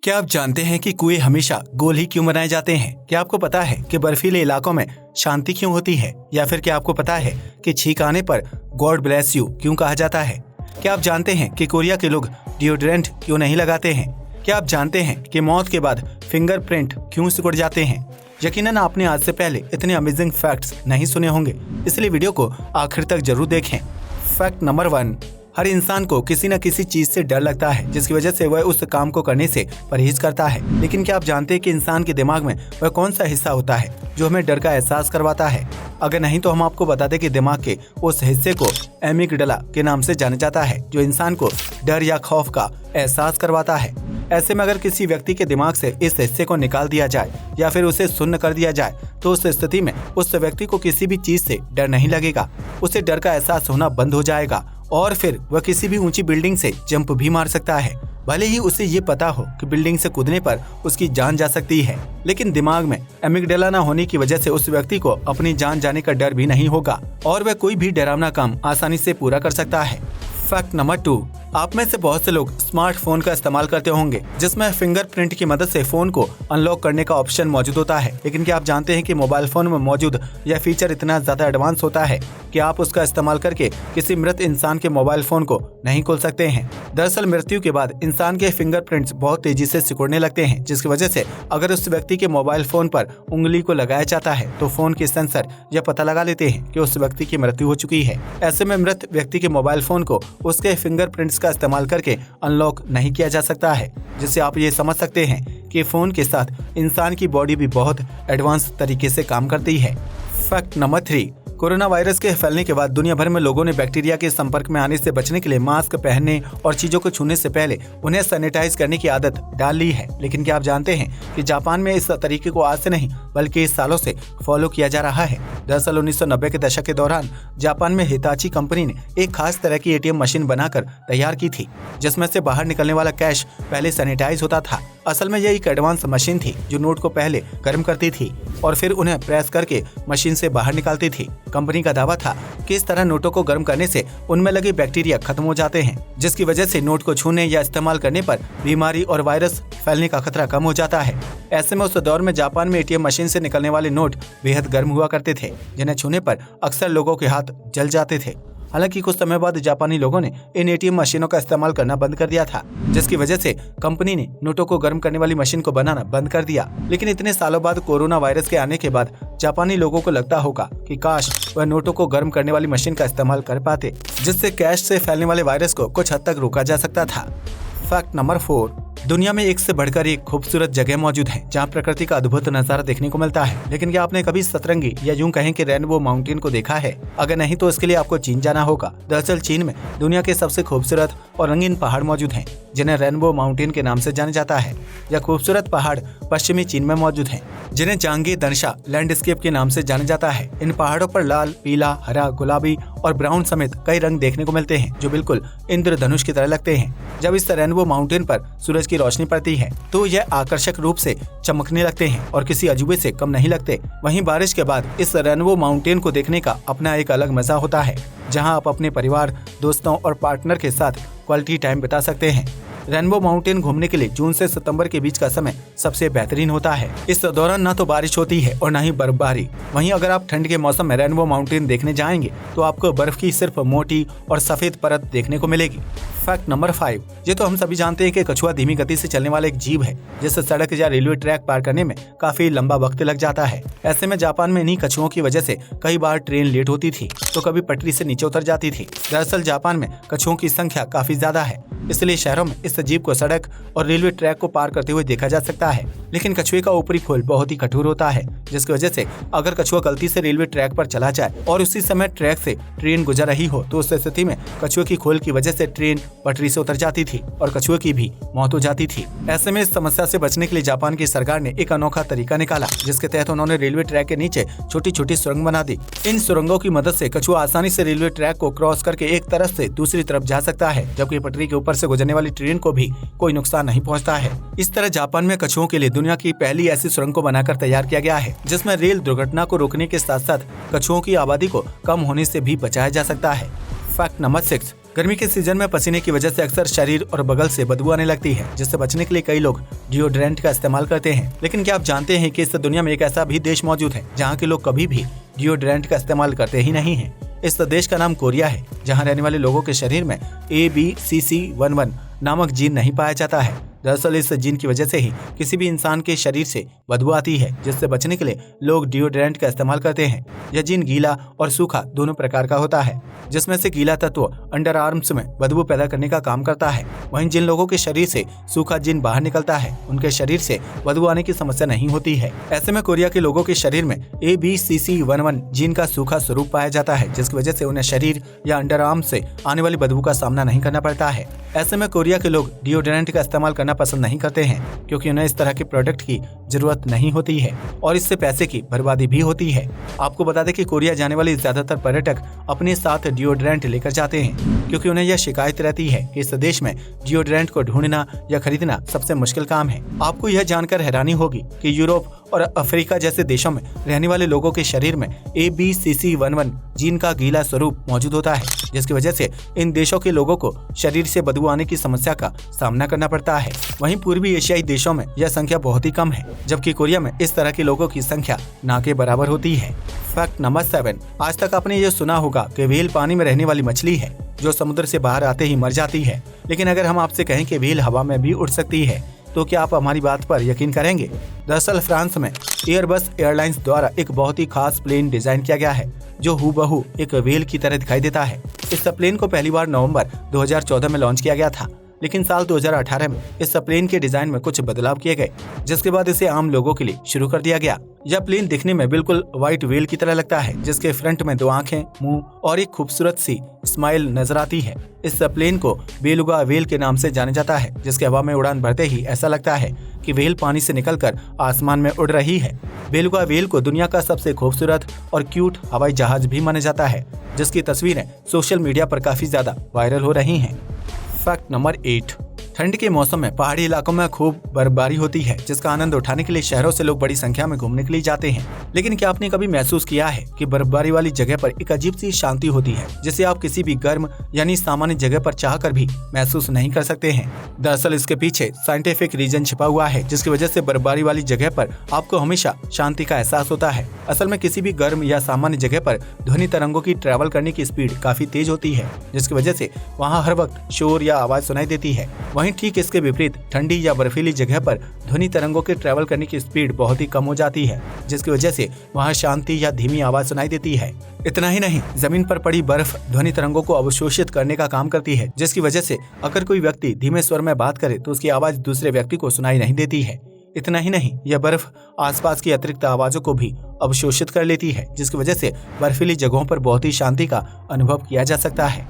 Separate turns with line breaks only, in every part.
क्या आप जानते हैं कि कुएं हमेशा गोल ही क्यों बनाए जाते हैं? क्या आपको पता है कि बर्फीले इलाकों में शांति क्यों होती है? या फिर क्या आपको पता है कि छींक आने पर गॉड ब्लेस यू क्यों कहा जाता है? क्या आप जानते हैं कि कोरिया के लोग डिओड्रेंट क्यों नहीं लगाते हैं? क्या आप जानते हैं कि मौत के बाद फिंगरप्रिंट क्यों सिकुड़ जाते हैं? यकीनन आपने आज से पहले इतने अमेजिंग फैक्ट्स नहीं सुने होंगे, इसलिए वीडियो को आखिर तक जरूर देखें। फैक्ट नंबर 1, हर इंसान को किसी न किसी चीज से डर लगता है, जिसकी वजह से वह उस काम को करने से परहेज करता है। लेकिन क्या आप जानते हैं कि इंसान के दिमाग में वह कौन सा हिस्सा होता है जो हमें डर का एहसास करवाता है? अगर नहीं तो हम आपको बता दें कि दिमाग के उस हिस्से को एमिगडाला के नाम से जाना जाता है, जो इंसान को डर या खौफ का एहसास करवाता है। ऐसे में अगर किसी व्यक्ति के दिमाग से इस हिस्से को निकाल दिया जाए या फिर उसे शून्य कर दिया जाए, तो उस स्थिति में उस व्यक्ति को किसी भी चीज से डर नहीं लगेगा। उसे डर का एहसास होना बंद हो जाएगा और फिर वह किसी भी ऊंची बिल्डिंग से जंप भी मार सकता है, भले ही उसे ये पता हो कि बिल्डिंग से कूदने पर उसकी जान जा सकती है। लेकिन दिमाग में एमिगडाला न होने की वजह से उस व्यक्ति को अपनी जान जाने का डर भी नहीं होगा और वह कोई भी डरावना काम आसानी से पूरा कर सकता है। फैक्ट नंबर 2, आप में से बहुत से लोग स्मार्टफोन का इस्तेमाल करते होंगे, जिसमें फिंगरप्रिंट की मदद से फोन को अनलॉक करने का ऑप्शन मौजूद होता है। लेकिन क्या आप जानते हैं कि मोबाइल फोन में मौजूद यह फीचर इतना ज्यादा एडवांस होता है कि आप उसका इस्तेमाल करके किसी मृत इंसान के मोबाइल फोन को नहीं खोल सकते हैं। दरअसल मृत्यु के बाद इंसान के फिंगरप्रिंट्स बहुत तेजी से सिकुड़ने लगते हैं, जिसकी वजह से अगर उस व्यक्ति के मोबाइल फोन पर उंगली को लगाया जाता है तो फोन के सेंसर यह पता लगा लेते हैं कि उस व्यक्ति की मृत्यु हो चुकी है। ऐसे में मृत व्यक्ति के मोबाइल फोन को उसके फिंगरप्रिंट्स का इस्तेमाल करके अनलॉक नहीं किया जा सकता है, जिससे आप ये समझ सकते हैं कि फोन के साथ इंसान की बॉडी भी बहुत एडवांस तरीके से काम करती है। फैक्ट नंबर 3, कोरोना वायरस के फैलने के बाद दुनिया भर में लोगों ने बैक्टीरिया के संपर्क में आने से बचने के लिए मास्क पहनने और चीजों को छूने से पहले उन्हें सैनिटाइज करने की आदत डाल ली है। लेकिन क्या आप जानते हैं कि जापान में इस तरीके को आज से नहीं बल्कि सालों से फॉलो किया जा रहा है। दरअसल 1990 के दशक के दौरान जापान में हिताची कंपनी ने एक खास तरह की एटीएम मशीन बनाकर तैयार की थी, जिसमें से बाहर निकलने वाला कैश पहले सैनिटाइज होता था। असल में यह एक एडवांस मशीन थी जो नोट को पहले गर्म करती थी और फिर उन्हें प्रेस करके मशीन से बाहर निकालती थी। कंपनी का दावा था कि इस तरह नोटों को गर्म करने से उनमें लगे बैक्टीरिया खत्म हो जाते हैं, जिसकी वजह से नोट को छूने या इस्तेमाल करने पर बीमारी और वायरस फैलने का खतरा कम हो जाता है। ऐसे में उस दौर में जापान में एटीएम मशीन से निकलने वाले नोट बेहद गर्म हुआ करते थे, जिन्हें छूने पर अक्सर लोगों के हाथ जल जाते थे। हालांकि कुछ समय बाद जापानी लोगों ने इन एटीएम मशीनों का इस्तेमाल करना बंद कर दिया था, जिसकी वजह से कंपनी ने नोटों को गर्म करने वाली मशीन को बनाना बंद कर दिया। लेकिन इतने सालों बाद कोरोना वायरस के आने के बाद जापानी लोगों को लगता होगा कि काश वह नोटों को गर्म करने वाली मशीन का इस्तेमाल कर पाते, जिससे कैश से फैलने वाले वायरस को कुछ हद तक रोका जा सकता था। फैक्ट नंबर 4, दुनिया में एक से बढ़कर एक खूबसूरत जगह मौजूद है जहाँ प्रकृति का अद्भुत नजारा देखने को मिलता है। लेकिन क्या आपने कभी सतरंगी या यूं कहें कि रेनबो माउंटेन को देखा है? अगर नहीं तो इसके लिए आपको चीन जाना होगा। दरअसल चीन में दुनिया के सबसे खूबसूरत और रंगीन पहाड़ मौजूद हैं, जिन्हें रेनबो माउंटेन के नाम से जाना जाता है। यह खूबसूरत पहाड़ पश्चिमी चीन में मौजूद हैं, जिन्हें जांगे दनशा लैंडस्केप के नाम से जाना जाता है। इन पहाड़ों पर लाल, पीला, हरा, गुलाबी और ब्राउन समेत कई रंग देखने को मिलते हैं, जो बिल्कुल इंद्रधनुष की तरह लगते हैं। जब इस रेनबो माउंटेन पर सूरज की रोशनी पड़ती है तो यह आकर्षक रूप से चमकने लगते हैं और किसी अजूबे से कम नहीं लगते। वहीं बारिश के बाद इस रेनबो माउंटेन को देखने का अपना एक अलग मजा होता है, जहां आप अपने परिवार, दोस्तों और पार्टनर के साथ क्वालिटी टाइम बिता सकते हैं। रेनबो माउंटेन घूमने के लिए जून से सितंबर के बीच का समय सबसे बेहतरीन होता है। इस दौरान न तो बारिश होती है और न ही बर्फबारी। वहीं अगर आप ठंड के मौसम में रेनबो माउंटेन देखने जाएंगे तो आपको बर्फ की सिर्फ मोटी और सफेद परत देखने को मिलेगी। फैक्ट नंबर 5, ये तो हम सभी जानते हैं कि कछुआ धीमी गति से चलने वाला एक जीव है, जिससे सड़क या रेलवे ट्रैक पार करने में काफी लंबा वक्त लग जाता है। ऐसे में जापान में इन्हीं कछुओं की वजह से कई बार ट्रेन लेट होती थी तो कभी पटरी से नीचे उतर जाती थी। दरअसल जापान में कछुओं की संख्या काफी ज्यादा है, इसलिए शहरों में इस जीव को सड़क और रेलवे ट्रैक को पार करते हुए देखा जा सकता है। लेकिन कछुए का ऊपरी खोल बहुत ही कठोर होता है, जिसकी वजह से अगर कछुआ गलती से रेलवे ट्रैक पर चला जाए और उसी समय ट्रैक से ट्रेन गुजर रही हो तो उस स्थिति में कछुए की खोल की वजह से ट्रेन पटरी से उतर जाती थी और कछुए की भी मौत हो जाती थी। ऐसे में इस समस्या से बचने के लिए जापान की सरकार ने एक अनोखा तरीका निकाला, जिसके तहत उन्होंने रेलवे ट्रैक के नीचे छोटी छोटी सुरंग बना दी। इन सुरंगों की मदद से कछुआ आसानी से रेलवे ट्रैक को क्रॉस करके एक तरफ से दूसरी तरफ जा सकता है, जबकि पटरी के ऊपर से गुजरने वाली ट्रेन को भी कोई नुकसान नहीं पहुंचता है। इस तरह जापान में कछुओं के लिए दुनिया की पहली ऐसी सुरंग को बनाकर तैयार किया गया है, जिसमें रेल दुर्घटना को रोकने के साथ साथ कछुओं की आबादी को कम होने से भी बचाया जा सकता है। फैक्ट नंबर 6, गर्मी के सीजन में पसीने की वजह से अक्सर शरीर और बगल से बदबू आने लगती है, जिससे बचने के लिए कई लोग डिओड्रेंट का इस्तेमाल करते हैं। लेकिन क्या आप जानते हैं कि इस दुनिया में एक ऐसा भी देश मौजूद है जहाँ के लोग कभी भी डिओड्रेंट का इस्तेमाल करते ही नहीं है। इस देश का नाम कोरिया है, जहाँ रहने वाले लोगों के शरीर में ABCC11 नामक जीन नहीं पाया जाता है। दरअसल इस जीन की वजह से ही किसी भी इंसान के शरीर से बदबू आती है, जिससे बचने के लिए लोग डिओड्रेंट का इस्तेमाल करते हैं। यह जीन गीला और सूखा दोनों प्रकार का होता है, जिसमें से गीला तत्व अंडर आर्म्स में बदबू पैदा करने का काम करता है। वहीं जिन लोगों के शरीर से सूखा जीन बाहर निकलता है, उनके शरीर से बदबू आने की समस्या नहीं होती है। ऐसे में कोरिया के लोगों के शरीर में ABCC11 जीन का सूखा स्वरूप पाया जाता है, जिसकी वजह से उन्हें शरीर या अंडर आर्म्स से आने वाली बदबू का सामना नहीं करना पड़ता है। ऐसे में कोरिया के लोग डिओड्रेंट का इस्तेमाल करना पसंद नहीं करते हैं, क्योंकि उन्हें इस तरह के प्रोडक्ट की जरूरत नहीं होती है और इससे पैसे की बर्बादी भी होती है। आपको बता दें कि कोरिया जाने वाले ज्यादातर पर्यटक अपने साथ डिओड्रेंट लेकर जाते हैं, क्योंकि उन्हें यह शिकायत रहती है कि इस देश में डिओड्रेंट को ढूंढना या खरीदना सबसे मुश्किल काम है। आपको यह जानकर हैरानी होगी कि यूरोप और अफ्रीका जैसे देशों में रहने वाले लोगों के शरीर में ABCC11 जीन का गीला स्वरूप मौजूद होता है, जिसकी वजह से इन देशों के लोगों को शरीर से बदबू आने की समस्या का सामना करना पड़ता है। वहीं पूर्वी एशियाई देशों में यह संख्या बहुत ही कम है, जबकि कोरिया में इस तरह के लोगों की संख्या ना के बराबर होती है। फैक्ट नंबर 7, आज तक आपने ये सुना होगा कि व्हेल पानी में रहने वाली मछली है जो समुद्र से बाहर आते ही मर जाती है। लेकिन अगर हम आपसे कहें कि व्हेल हवा में भी उड़ सकती है, तो क्या आप हमारी बात पर यकीन करेंगे? दरअसल फ्रांस में एयरबस एयरलाइंस द्वारा एक बहुत ही खास प्लेन डिजाइन किया गया है, जो हूबहू एक व्हेल की तरह दिखाई देता है। इस प्लेन को पहली बार नवंबर 2014 में लॉन्च किया गया था, लेकिन साल 2018 में इस प्लेन के डिजाइन में कुछ बदलाव किए गए, जिसके बाद इसे आम लोगों के लिए शुरू कर दिया गया। यह प्लेन दिखने में बिल्कुल व्हाइट व्हेल की तरह लगता है, जिसके फ्रंट में 2 आंखें, मुंह और एक खूबसूरत सी स्माइल नजर आती है। इस प्लेन को बेलुगा व्हेल के नाम से जाना जाता है, जिसके हवा में उड़ान भरते ही ऐसा लगता है कि व्हेल पानी से निकलकर आसमान में उड़ रही है। बेलुगा व्हेल को दुनिया का सबसे खूबसूरत और क्यूट हवाई जहाज भी माना जाता है, जिसकी तस्वीरें सोशल मीडिया पर काफी ज्यादा वायरल हो रही हैं। फैक्ट नंबर 8, ठंड के मौसम में पहाड़ी इलाकों में खूब बर्फबारी होती है, जिसका आनंद उठाने के लिए शहरों से लोग बड़ी संख्या में घूमने के लिए जाते हैं। लेकिन क्या आपने कभी महसूस किया है कि बर्फबारी वाली जगह पर एक अजीब सी शांति होती है, जिसे आप किसी भी गर्म यानी सामान्य जगह पर चाहकर भी महसूस नहीं कर सकते हैं? दरअसल इसके पीछे साइंटिफिक रीजन छिपा हुआ है, जिसकी वजह से बर्फबारी वाली जगह पर आपको हमेशा शांति का एहसास होता है। असल में किसी भी गर्म या सामान्य जगह पर ध्वनि तरंगों की ट्रैवल करने की स्पीड काफी तेज होती है, जिसकी वजह से वहाँ हर वक्त शोर या आवाज सुनाई देती है। वहीं ठीक इसके विपरीत ठंडी या बर्फीली जगह पर ध्वनि तरंगों के ट्रैवल करने की स्पीड बहुत ही कम हो जाती है, जिसकी वजह से वहाँ शांति या धीमी आवाज सुनाई देती है। इतना ही नहीं, जमीन पर पड़ी बर्फ ध्वनि तरंगों को अवशोषित करने का काम करती है, जिसकी वजह से अगर कोई व्यक्ति धीमे स्वर में बात करे तो उसकी आवाज दूसरे व्यक्ति को सुनाई नहीं देती है। इतना ही नहीं, यह बर्फ आसपास की अतिरिक्त आवाजों को भी अवशोषित कर लेती है, जिसकी वजह से बर्फीली जगहों पर बहुत ही शांति का अनुभव किया जा सकता है।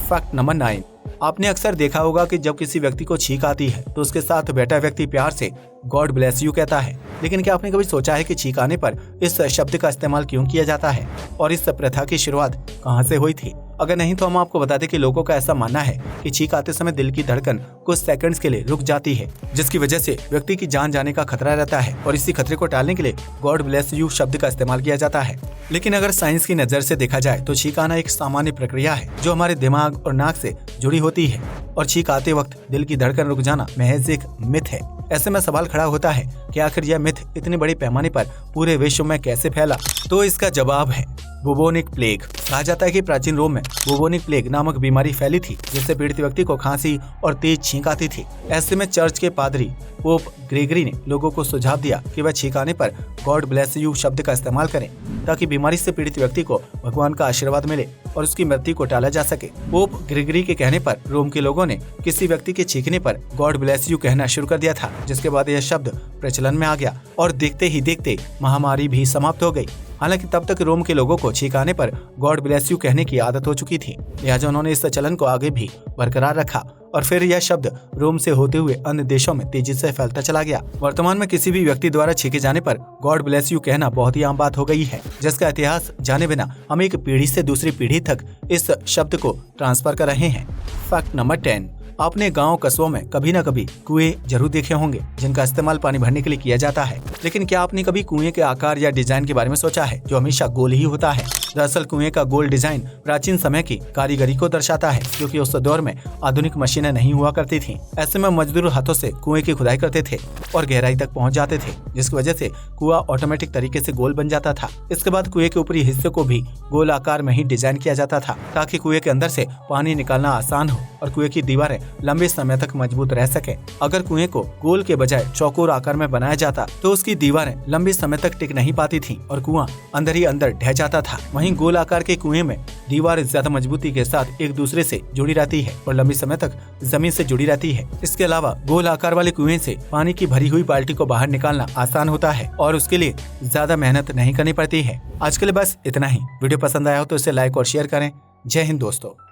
फैक्ट नंबर 9, आपने अक्सर देखा होगा कि जब किसी व्यक्ति को छींक आती है तो उसके साथ बैठा व्यक्ति प्यार से गॉड ब्लेस यू कहता है। लेकिन क्या आपने कभी सोचा है कि छींक आने पर इस शब्द का इस्तेमाल क्यों किया जाता है और इस प्रथा की शुरुआत कहां से हुई थी? अगर नहीं तो हम आपको बता दें कि लोगों का ऐसा मानना है कि छींक आते समय दिल की धड़कन कुछ सेकंड्स के लिए रुक जाती है, जिसकी वजह से व्यक्ति की जान जाने का खतरा रहता है और इसी खतरे को टालने के लिए गॉड ब्लेस यू शब्द का इस्तेमाल किया जाता है। लेकिन अगर साइंस की नजर से देखा जाए तो छींक आना एक सामान्य प्रक्रिया है जो हमारे दिमाग और नाक से जुड़ी होती है, और छींक आते वक्त दिल की धड़कन रुक जाना महज एक मिथ है। ऐसे में सवाल खड़ा होता है कि आखिर यह मिथ इतने बड़े पैमाने पर पूरे विश्व में कैसे फैला? तो इसका जवाब है बुबोनिक प्लेग। कहा जाता है कि प्राचीन रोम में बुबोनिक प्लेग नामक बीमारी फैली थी, जिससे पीड़ित व्यक्ति को खांसी और तेज छींक आती थी। ऐसे में चर्च के पादरी पोप ग्रेगरी ने लोगों को सुझाव दिया कि वह छींक आने पर गॉड ब्लेस यू शब्द का इस्तेमाल करें, ताकि बीमारी से पीड़ित व्यक्ति को भगवान का आशीर्वाद मिले और उसकी मृत्यु को टाला जा सके। पोप ग्रेगरी के कहने पर रोम के लोगों ने किसी व्यक्ति के छींकने पर गॉड ब्लेस यू कहना शुरू कर दिया था, जिसके बाद यह शब्द प्रचलन में आ गया और देखते ही देखते महामारी भी समाप्त हो गई। हालांकि तब तक रोम के लोगों को छींक आने पर गॉड ब्लेस यू कहने की आदत हो चुकी थी, लिहाजा उन्होंने इस चलन को आगे भी बरकरार रखा और फिर यह शब्द रोम से होते हुए अन्य देशों में तेजी से फैलता चला गया। वर्तमान में किसी भी व्यक्ति द्वारा छींके जाने पर गॉड ब्लेस यू कहना बहुत ही आम बात हो गई है, जिसका इतिहास जाने बिना हम एक पीढ़ी से दूसरी पीढ़ी तक इस शब्द को ट्रांसफर कर रहे हैं। फैक्ट नंबर 10, आपने गांव कस्बों में कभी न कभी कुएं जरूर देखे होंगे, जिनका इस्तेमाल पानी भरने के लिए किया जाता है। लेकिन क्या आपने कभी कुएं के आकार या डिजाइन के बारे में सोचा है जो हमेशा गोल ही होता है? दरअसल कुएं का गोल डिजाइन प्राचीन समय की कारीगरी को दर्शाता है, क्योंकि उस दौर में आधुनिक मशीनें नहीं हुआ करती थीं। ऐसे में मजदूर हाथों से कुएं की खुदाई करते थे और गहराई तक पहुंच जाते थे, जिसकी वजह से कुआं ऑटोमेटिक तरीके से गोल बन जाता था। इसके बाद कुएं के ऊपरी हिस्से को भी गोल आकार में ही डिजाइन किया जाता था, ताकि कुएं के अंदर से पानी निकालना आसान हो और कुएं की दीवारें लंबे समय तक मजबूत रह सके। अगर कुएं को गोल के बजाय चौकोर आकार में बनाया जाता तो उसकी दीवारें लंबे समय तक टिक नहीं पाती थीं और कुआं अंदर ही अंदर ढह जाता था। वहीं गोल आकार के कुएं में दीवार ज्यादा मजबूती के साथ एक दूसरे से जुड़ी रहती है और लंबे समय तक जमीन से जुड़ी रहती है। इसके अलावा गोल आकार वाले कुएं से पानी की भरी हुई बाल्टी को बाहर निकालना आसान होता है और उसके लिए ज्यादा मेहनत नहीं करनी पड़ती है। आज के लिए बस इतना ही। वीडियो पसंद आया हो तो इसे लाइक और शेयर करें। जय हिंद दोस्तों।